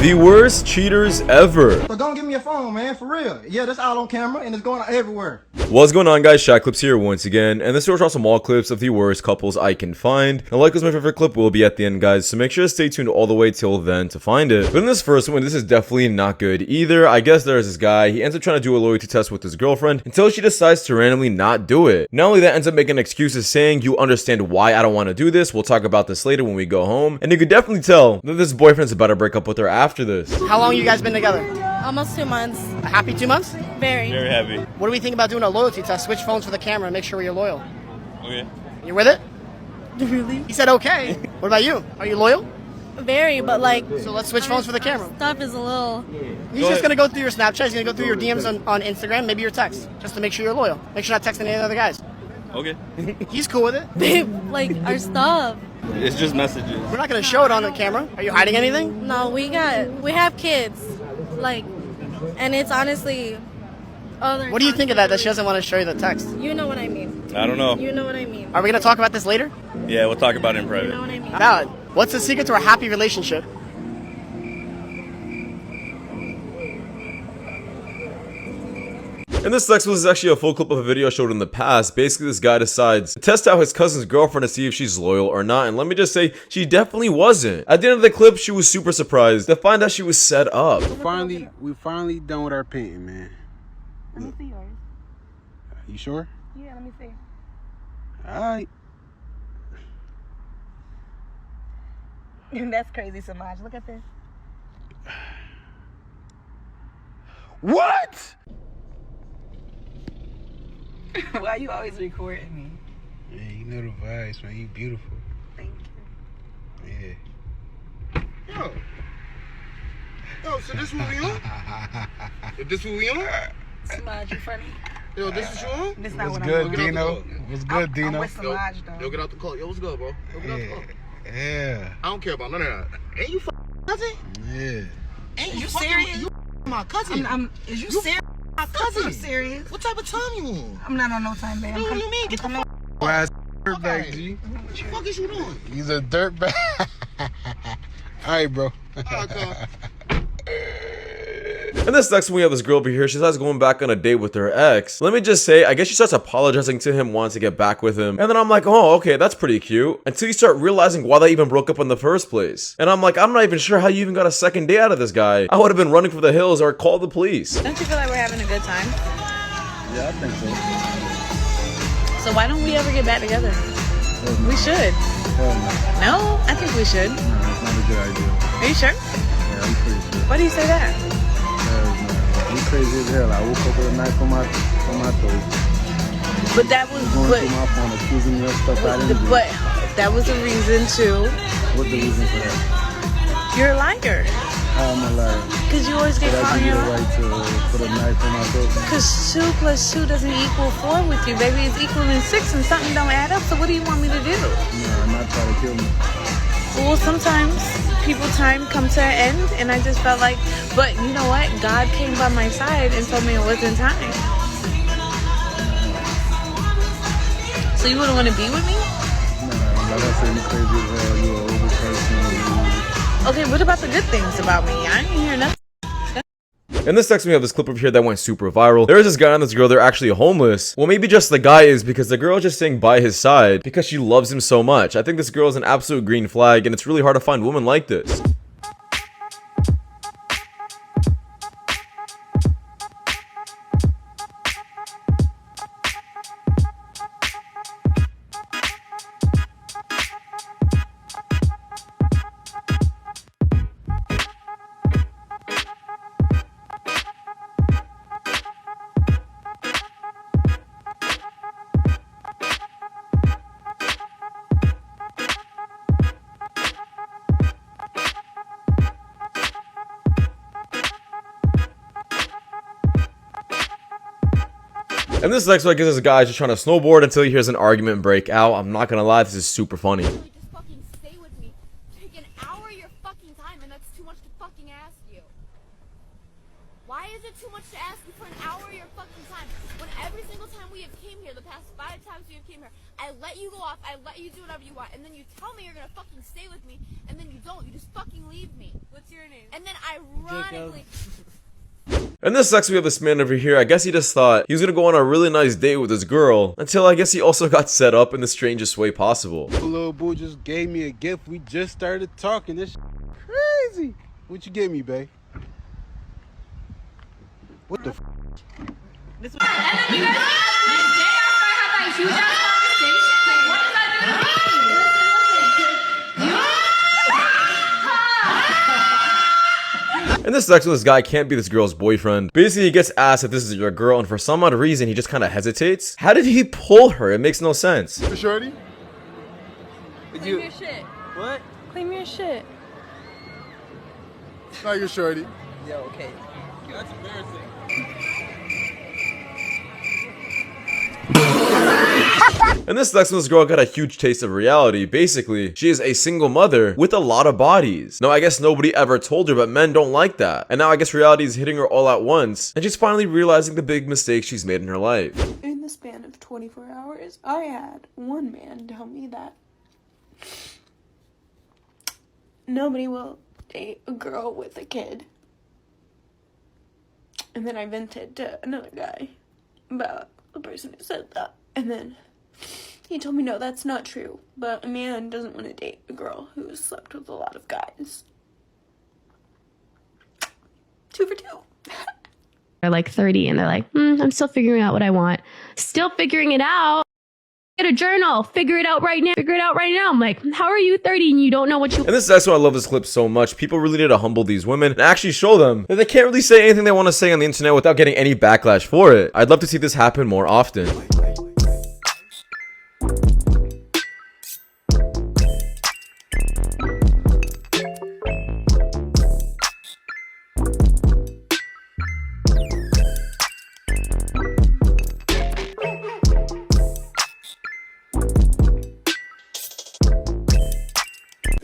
The worst cheaters ever. So go and give me your phone, man, for real. Yeah, that's all on camera and it's going out everywhere. What's going on, guys? Shak-Clips here once again, and this is also all clips of the worst couples I can find. Now, like was my favorite clip will be at the end, guys, so make sure to stay tuned all the way till then to find it. But in this first one, this is definitely not good either. I guess there's this guy, he ends up trying to do a loyalty test with his girlfriend until she decides to randomly not do it. Not only that, ends up making excuses saying, you understand why I don't want to do this, we'll talk about this later when we go home. And you could definitely tell that this boyfriend's about to break up with her after this. How long you guys been together? Almost 2 months. A happy 2 months? Very. Very happy. What do we think about doing a loyalty test? Switch phones for the camera and make sure you're loyal. Okay. You with it? Really? He said okay. What about you? Are you loyal? Very, but like... So let's switch phones for the camera. Stuff is a little... He's just going to go through your Snapchat. He's going to go through your DMs on Instagram, maybe your text, just to make sure you're loyal. Make sure you're not texting any other guys. Okay. He's cool with it. Babe, like, our stuff. It's just messages. We're not going to show it on the camera. Are you hiding anything? No, we have kids. Like, and it's honestly... What do you think of that she doesn't want to show you the text? You know what I mean. I don't know. You know what I mean. Are we going to talk about this later? Yeah, we'll talk about it in You private. know what I mean. Valid. What's the secret to a happy relationship? And this next one is actually a full clip of a video showed in the past. Basically, this guy decides to test out his cousin's girlfriend to see if she's loyal or not. And let me just say, she definitely wasn't. At the end of the clip, she was super surprised to find out she was set up. We finally done with our painting, man. Let me see yours. You sure? Yeah, let me see. Alright. That's crazy, Samaj. Look at this. What? Why you always recording me? Yeah, you know the vibes, man. You beautiful. Thank you. Yeah. Yo, so this what we on? This what we on? Samaj, you funny? Yo, this is you on? This not What's what good, I'm Dino? What's good, I'm Dino? with Samaj, though. Yo, get out the car. Yo, what's good, bro? Yo, get out the car. Yeah. I don't care about none of that. Ain't you cousin? Yeah. Ain't You fucking- serious? You my cousin. Is you serious? my cousin. I'm serious. What type of time you on? I'm not on no time, babe. What do you mean? Get the fuck Why is dirtbag, G? What the fuck is you doing? He's a dirtbag. Alright, bro. Alright, cuz. And this next one, we have this girl over here. She starts going back on a date with her ex. Let me just say, I guess she starts apologizing to him, wanting to get back with him. And then I'm like, oh, okay, that's pretty cute. Until you start realizing why they even broke up in the first place. And I'm like, I'm not even sure how you even got a second date out of this guy. I would have been running for the hills or called the police. Don't you feel like we're having a good time? Yeah, I think so. So why don't we ever get back together? We should. No, I think we should. No, it's not a good idea. Are you sure? Yeah, I'm pretty sure. Why do you say that? You crazy as hell. I woke up with a knife on my throat. But that was Going through my phone, accusing me of stuff I didn't do. but that was a reason to. What's the reason for that? You're a liar. How am I lying? Cause you always get Did I caught give in you the your. right to put a knife on my throat? Cause 2 + 2 doesn't equal 4 with you, baby. It's equaling 6, and something don't add up. So what do you want me to do? No, I'm not trying to kill me. Well, sometimes people's time comes to an end, and I just felt like, but you know what? God came by my side and told me it wasn't time. So you wouldn't want to be with me? No, like I said, you crazy as hell. You an older person. Okay, what about the good things about me? I didn't hear nothing. And this next we have this clip over here that went super viral. There is this guy and this girl, they're actually homeless. Well, maybe just the guy is, because the girl is just staying by his side because she loves him so much. I think this girl is an absolute green flag, and it's really hard to find women like this. And this next one, I guess, this guy just trying to snowboard until he hears an argument break out. I'm not gonna lie, this is super funny. Just fucking stay with me. Take an hour of your fucking time, and that's too much to fucking ask you. Why is it too much to ask you for an hour of your fucking time? When every single time we have came here, the past 5 times we have came here, I let you go off, I let you do whatever you want, and then you tell me you're gonna fucking stay with me, and then you don't, you just fucking leave me. What's your name? And then ironically... And this sucks, we have this man over here. I guess he just thought he was gonna go on a really nice date with his girl, until I guess he also got set up in the strangest way possible. The little boo just gave me a gift. We just started talking. This crazy. What you gave me, babe? What the f? And then you guys, the day after I had that huge ass conversation, what does that do to me? And this sucks when this guy can't be this girl's boyfriend. Basically, he gets asked if this is your girl, and for some odd reason, he just kind of hesitates. How did he pull her? It makes no sense. Shorty? Claim your shit. What? Claim your shit. Not your shorty. Yeah, okay. That's embarrassing. And this sucks when this girl got a huge taste of reality. Basically, she is a single mother with a lot of bodies. Now, I guess nobody ever told her, but men don't like that. And now I guess reality is hitting her all at once, and she's finally realizing the big mistakes she's made in her life. In the span of 24 hours, I had one man tell me that nobody will date a girl with a kid. And then I vented to another guy about the person who said that. And then he told me, no, that's not true. But a man doesn't want to date a girl who has slept with a lot of guys. 2 for 2. They're like 30 and they're like, I'm still figuring out what I want. Still figuring it out. Get a journal. Figure it out right now. Figure it out right now. I'm like, how are you 30 and you don't know what you... And this is actually why I love this clip so much. People really need to humble these women and actually show them that they can't really say anything they want to say on the internet without getting any backlash for it. I'd love to see this happen more often.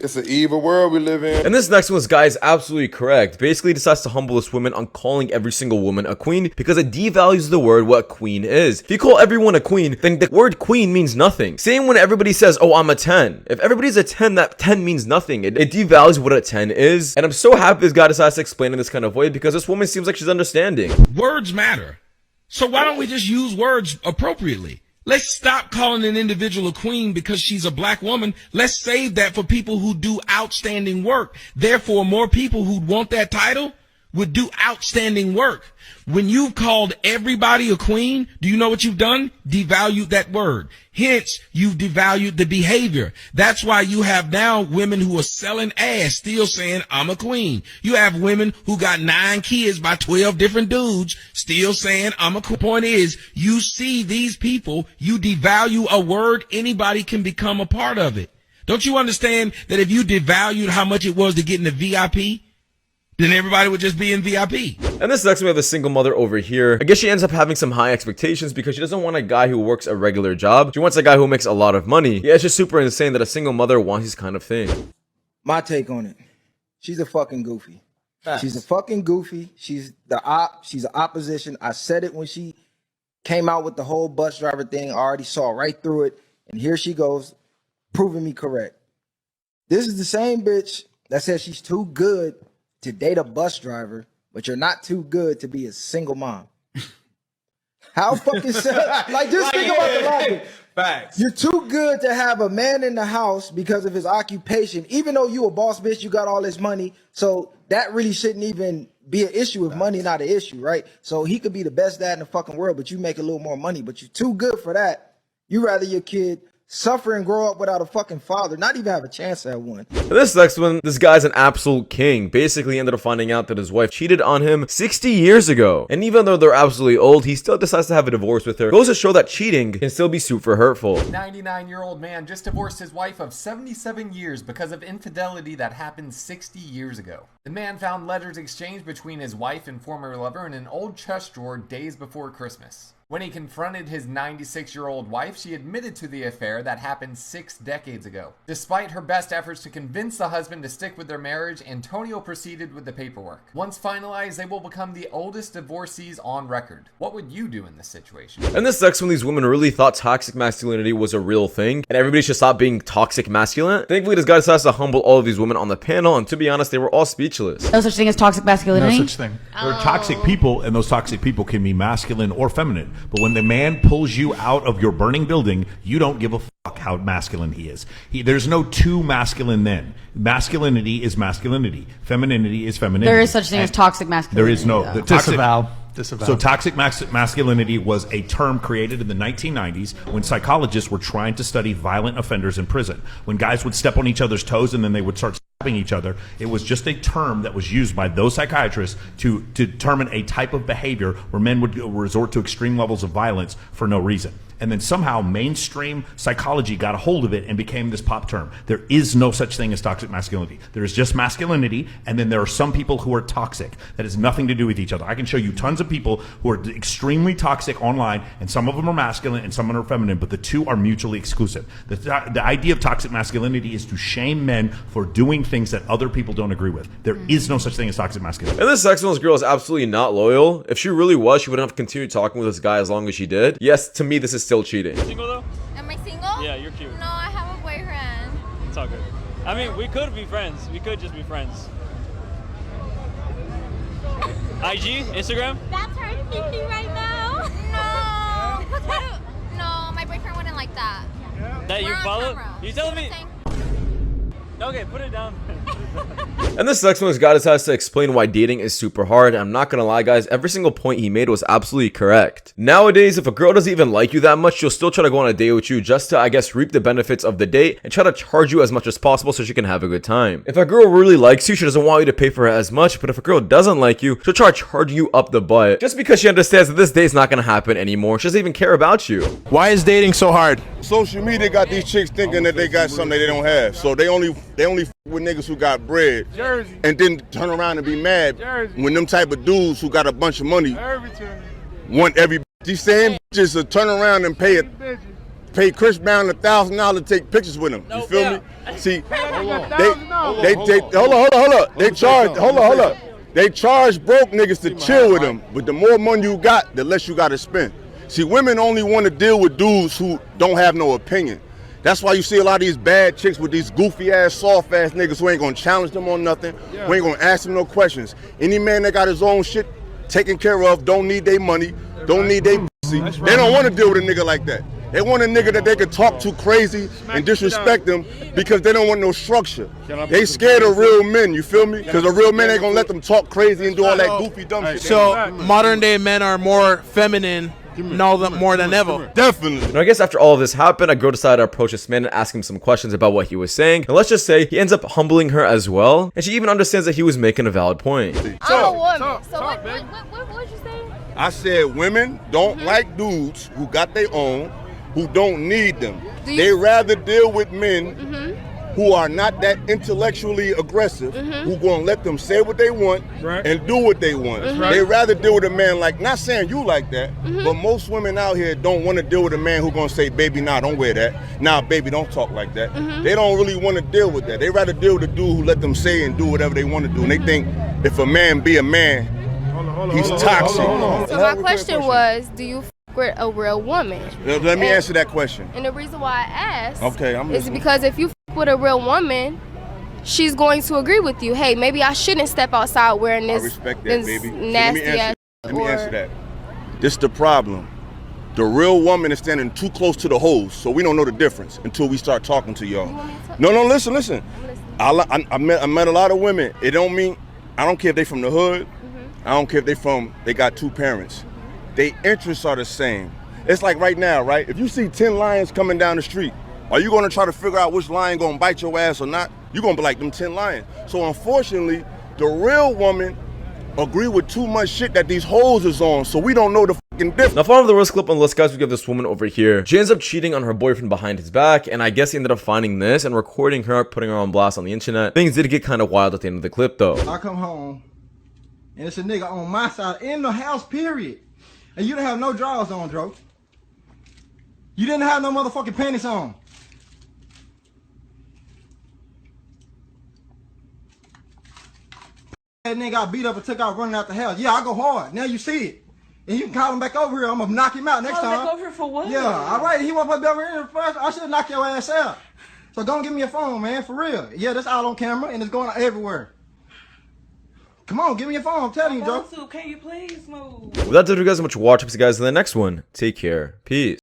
It's an evil world we live in. And this next one, this guy is absolutely correct. Basically, he decides to humble this woman on calling every single woman a queen because it devalues the word what queen is. If you call everyone a queen, then the word queen means nothing. Same when everybody says, oh, I'm a 10. If everybody's a 10, that 10 means nothing. It devalues what a 10 is. And I'm so happy this guy decides to explain in this kind of way because this woman seems like she's understanding. Words matter. So why don't we just use words appropriately? Let's stop calling an individual a queen because she's a black woman. Let's save that for people who do outstanding work. Therefore, more people who want that title would do outstanding work. When you've called everybody a queen, do you know what you've done? Devalued that word. Hence, you've devalued the behavior. That's why you have now women who are selling ass still saying, I'm a queen. You have women who got 9 kids by 12 different dudes still saying, I'm a queen. Point is, you see these people, you devalue a word, anybody can become a part of it. Don't you understand that if you devalued how much it was to get in the VIP, then everybody would just be in VIP. And this next, we have a single mother over here. I guess she ends up having some high expectations because she doesn't want a guy who works a regular job. She wants a guy who makes a lot of money. Yeah, it's just super insane that a single mother wants this kind of thing. My take on it. She's a fucking goofy. Facts. She's a fucking goofy. She's an opposition. I said it when she came out with the whole bus driver thing. I already saw right through it. And here she goes, proving me correct. This is the same bitch that says she's too good to date a bus driver, but you're not too good to be a single mom. How fucking sad. Like, just think about the logic. Facts. You're too good to have a man in the house because of his occupation. Even though you a boss bitch, you got all this money. So that really shouldn't even be an issue if money not an issue, right? So he could be the best dad in the fucking world, but you make a little more money, but you're too good for that. You rather your kid suffer and grow up without a fucking father, not even have a chance at one. And this next one, this guy's an absolute king. Basically ended up finding out that his wife cheated on him 60 years ago. And even though they're absolutely old, he still decides to have a divorce with her. Goes to show that cheating can still be sued for hurtful. 99-year-old man just divorced his wife of 77 years because of infidelity that happened 60 years ago. The man found letters exchanged between his wife and former lover in an old chest drawer days before Christmas. When he confronted his 96-year-old wife, she admitted to the affair that happened 6 decades ago. Despite her best efforts to convince the husband to stick with their marriage, Antonio proceeded with the paperwork. Once finalized, they will become the oldest divorcees on record. What would you do in this situation? And this sucks when these women really thought toxic masculinity was a real thing and everybody should stop being toxic masculine. Thankfully, this guy decides to humble all of these women on the panel, and to be honest, they were all speechless. No such thing as toxic masculinity? No such thing. There are toxic people, and those toxic people can be masculine or feminine. But when the man pulls you out of your burning building, you don't give a fuck how masculine he is. There's no too masculine then. Masculinity is masculinity. Femininity is femininity. There is such thing as toxic masculinity. There is no. The toxic, Disavow. So toxic masculinity was a term created in the 1990s when psychologists were trying to study violent offenders in prison. When guys would step on each other's toes and then they would start stabbing each other, it was just a term that was used by those psychiatrists to determine a type of behavior where men would resort to extreme levels of violence for no reason. And then somehow mainstream psychology got a hold of it and became this pop term. There is no such thing as toxic masculinity. There is just masculinity, and then there are some people who are toxic. That has nothing to do with each other. I can show you tons of people who are extremely toxic online, and some of them are masculine and some of them are feminine, but the two are mutually exclusive. The idea of toxic masculinity is to shame men for doing things that other people don't agree with. There is no such thing as toxic masculinity. And this sexualist girl is absolutely not loyal. If she really was, she wouldn't have continued talking with this guy as long as she did. Yes, to me, this is still cheating. Single though? Am I single? Yeah, you're cute. No, I have a boyfriend. It's all good. I mean, we could be friends. We could just be friends. IG? Instagram? That's her thinking right now. No. No, my boyfriend wouldn't like that. That you We're on follow? camera. You telling me? Okay, put it down. And this next one, this guy decides to explain why dating is super hard. I'm not gonna lie, guys, every single point he made was absolutely correct. Nowadays, if a girl doesn't even like you that much, she'll still try to go on a date with you just to, I guess, reap the benefits of the date and try to charge you as much as possible so she can have a good time. If a girl really likes you, she doesn't want you to pay for her as much, but if a girl doesn't like you, she'll try to charge you up the butt just because she understands that this date's not gonna happen anymore. She doesn't even care about you. Why is dating so hard? Social media got these chicks thinking that they got something they don't have, so they only f with niggas who got bread, and then turn around and be mad when them type of dudes who got a bunch of money want every. These same bitches to turn around and pay Chris Brown $1,000 to take pictures with him. You feel me? See, hold on. They charge broke niggas to chill with them, but the more money you got, the less you got to spend. See, women only want to deal with dudes who don't have no opinion. That's why you see a lot of these bad chicks with these goofy ass, soft ass niggas who ain't gonna challenge them on nothing, who ain't gonna ask them no questions. Any man that got his own shit taken care of, don't need their money, don't need their pussy. They don't want to deal with a nigga like that. They want a nigga that they can talk to crazy and disrespect them because they don't want no structure. They scared of real men, you feel me? Because a real man ain't gonna let them talk crazy and do all that goofy dumb shit. So modern day men are more feminine more than ever. Definitely. And I guess after all of this happened, a girl decided to approach this man and ask him some questions about what he was saying. And let's just say he ends up humbling her as well. And she even understands that he was making a valid point. I'm a woman. So what would you say? I said women don't like dudes who got their own, who don't need them. They rather deal with men who are not that intellectually aggressive, who gonna let them say what they want and do what they want. They rather deal with a man like, not saying you like that, but most women out here don't want to deal with a man who gonna say, baby, nah, don't wear that. Nah, baby, don't talk like that. They don't really want to deal with that. They rather deal with a dude who let them say and do whatever they want to do. And they think if a man be a man, he's toxic. So my question was, do you with a real woman? Let me answer that question. And the reason why I asked I'm is listening. because if you with a real woman, she's going to agree with you. Hey, maybe I shouldn't step outside wearing this, I respect that, this baby. nasty ass. Let me answer that. This is the problem. The real woman is standing too close to the hoes, so we don't know the difference until we start talking to y'all. No, listen. I met a lot of women. It don't mean, I don't care if they from the hood. I don't care if they got two parents. Their interests are the same. It's like right now, right? If you see 10 lions coming down the street, are you gonna try to figure out which lion gonna bite your ass or not? You're gonna be like them 10 lions. So unfortunately, the real woman agree with too much shit that these hoes is on, so we don't know the fucking difference. Now, following the roast clip on the list, guys, we give this woman over here. She ends up cheating on her boyfriend behind his back, and I guess he ended up finding this and recording her, putting her on blast on the internet. Things did get kind of wild at the end of the clip, though. I come home, and it's a nigga on my side in the house, period. And you didn't have no drawers on, Dro. You didn't have no motherfucking panties on. That nigga got beat up and took out running out the house. Yeah, I go hard. Now you see it. And you can call him back over here. I'm gonna knock him out next time. Back over here for what? Yeah, all right. He won't put me over here first. I should knock your ass out. So go and give me your phone, man, for real. Yeah, that's all on camera and it's going everywhere. Come on, give me your phone. I'm telling you, Joe. Can you please move? With that, thank you guys so much for watching, guys. In the next one, take care. Peace.